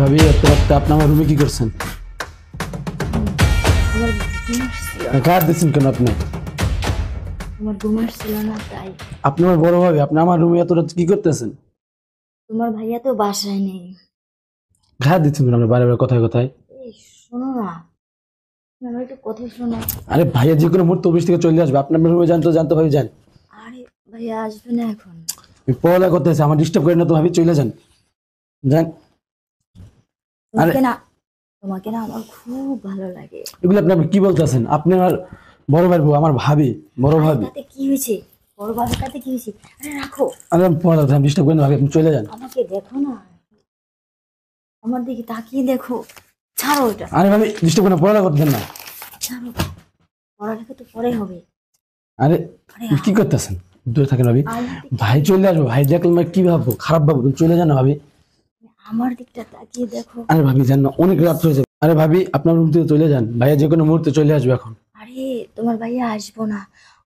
ভাবি এত রাতে আপনি আমার রুমে কি করছেন? কার দিচ্ছেন কেন আপনি? আমার ঘুম আসছিল না তাই। আপনি আমার বড় ভাবি, আপনি আমার রুমে এত রাতে কি করতেছেন? তোমার ভাইয়া তো বাসায় নেই। ঘাট দিচ্ছেন কেন আপনি বারে বারে কথায় কথায়? এই শোনো না, আমার একটু কথা শোনো। আরে ভাইয়া যে কোনো মুহূর্তে অফিস থেকে চলে আসবে, আপনি আপনার রুমে জানতো ভাবি যান। আরে ভাইয়া আসবে না এখন। আমি পড়ালেখা করতেছি, আমার ডিস্টার্ব করেন না তো ভাবি, চলে যান যান। তোমাকে না তোমাকে না আমার খুব ভালো লাগে। এগুলো আপনি কি বলতেছেন? আপনি আমার বড় ভাই, আমার ভাবি, বড় ভাবি। তাতে কি হয়েছে? বড় বাবার তাতে কি হয়েছে? আরে রাখো, আরে আমি পড়ালেখা ডিস্টার্ব করেন না ভাবি, আপনি চলে যান। আমাকে দেখো না, আমার দিকে তাকিয়ে দেখো। ছাড়ো ওটা, আরে ভাবি ডিস্টার্ব করেন না, পড়ালেখা করতেন না। ছাড়ো। পড়ালেখা তো পরে হবে। আরে আরে কি করতেছেন? দূরে থাকেন ভাবি। আমার ভাই চলে আসবো, ভাই দেখলে আমি কি ভাববো? খারাপ ভাববো, তুমি চলে যান না ভাবি। আমার দিকটা তাকিয়ে দেখো। আরে ভাবি যান না, অনেক রাত হয়ে যাবে। আরে ভাবি আপনার রুম থেকে চলে যান, ভাইয়া যে কোনো মুহূর্তে চলে আসবে এখন। আরে তোমার ভাইয়া আসবো না,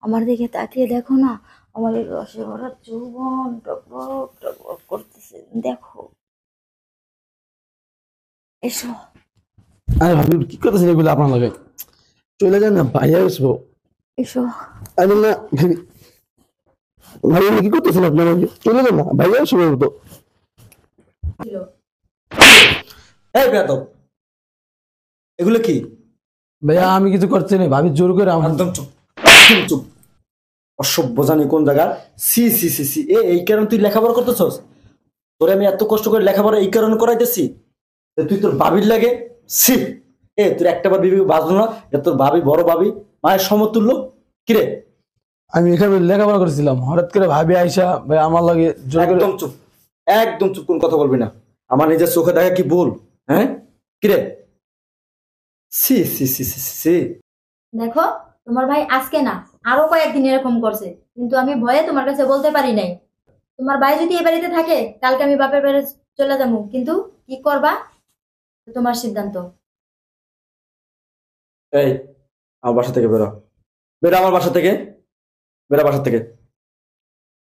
আমার দিকে তাকিয়ে দেখো না। আমার এই রসে ভরা যৌবন টকবক টকবক করতেছে, দেখো। এসো। আরে ভাবি কি করতেছেন এগুলো আপনার লাগে? চলে যান না, ভাইয়া আসবো। এসো। আরে না ভাবি, ভাই কি করতেছেন আপনার লাগে? চলে যান না, ভাইয়া আসবো তো। এই বেয়াদব, এগুলো কি? ভাইয়া আমি কিছু করছি না, ভাবি জোর করে আমার। একদম চুপ, একদম চুপ। অসভ্য জানি কোন জায়গা। সি সি সি সি, এই কারণে তুই লেখাপড়া করতেছস? তোরে আমি এত কষ্ট করে লেখাপড়া এই কারণে করাইতেছি যে তুই তোর ভাবির লাগে। সি, তোর একটাবার বিবি বাজলো না? তোর ভাবি, বড় ভাবি, মায়ের সমতুল্য। কিরে? আমি এখানে লেখাপড়া করছিলাম, হঠাৎ করে ভাবি আইসা ভাই আমার লাগে জোর করে। একদম চুপ, একদম চুপ, কোন কথা বলবি না। আমার নিজের চোখে দেখা কি ভুল? হ্যাঁ কিরে? সি সি সি সি সি। দেখো, তোমার ভাই আজকে না আরো কয়েকদিন এরকম করছে, কিন্তু আমি ভয়ে তোমার কাছে বলতে পারি নাই। তোমার ভাই যদি এই বাড়িতে থাকে, কালকে আমি বাপের বাড়ি চলে যাবো, কিন্তু কি করবা তোমার সিদ্ধান্ত। এই, আমার বাসা থেকে বেরো, বেরো আমার বাসা থেকে, বেরো বাসা থেকে।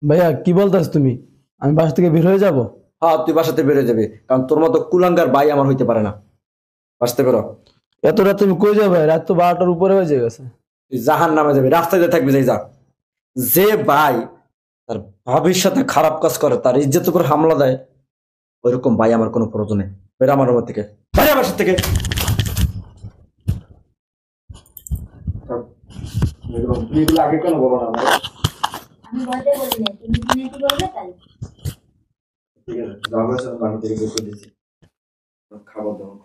ভাইয়া কি বলতেছ তুমি? আমি বাসা থেকে বের হয়ে যাব? হ্যাঁ, তুই বাসাতে বেরো যাবে, কারণ তোর মতো কুলাঙ্গার ভাই আমার হইতে পারে না। বাসাতে বেরো। এত রাত তুমি কই যাবে? রাত তো 12টার উপরে হয়ে গেছে। তুই জাহান নামে যাবে, রাস্তায় দিয়ে থাকবি, যাই যা। যে ভাই তার ভাবির সাথে খারাপ কাজ করে, তার ইজ্জত করে হামলা দেয়, ওইরকম ভাই আমার কোনো প্রয়োজন নেই। বেরো আমার রুমের থেকে, বাইরে বাসা থেকে। আগে কেন বলো না? আমি বলতে বলি নাই, তুমি শুনে কি বলবে তাই। ঠিক আছে, যাওয়ার সময় বাসা থেকে বের করে দিয়েছি, খাবার দাবার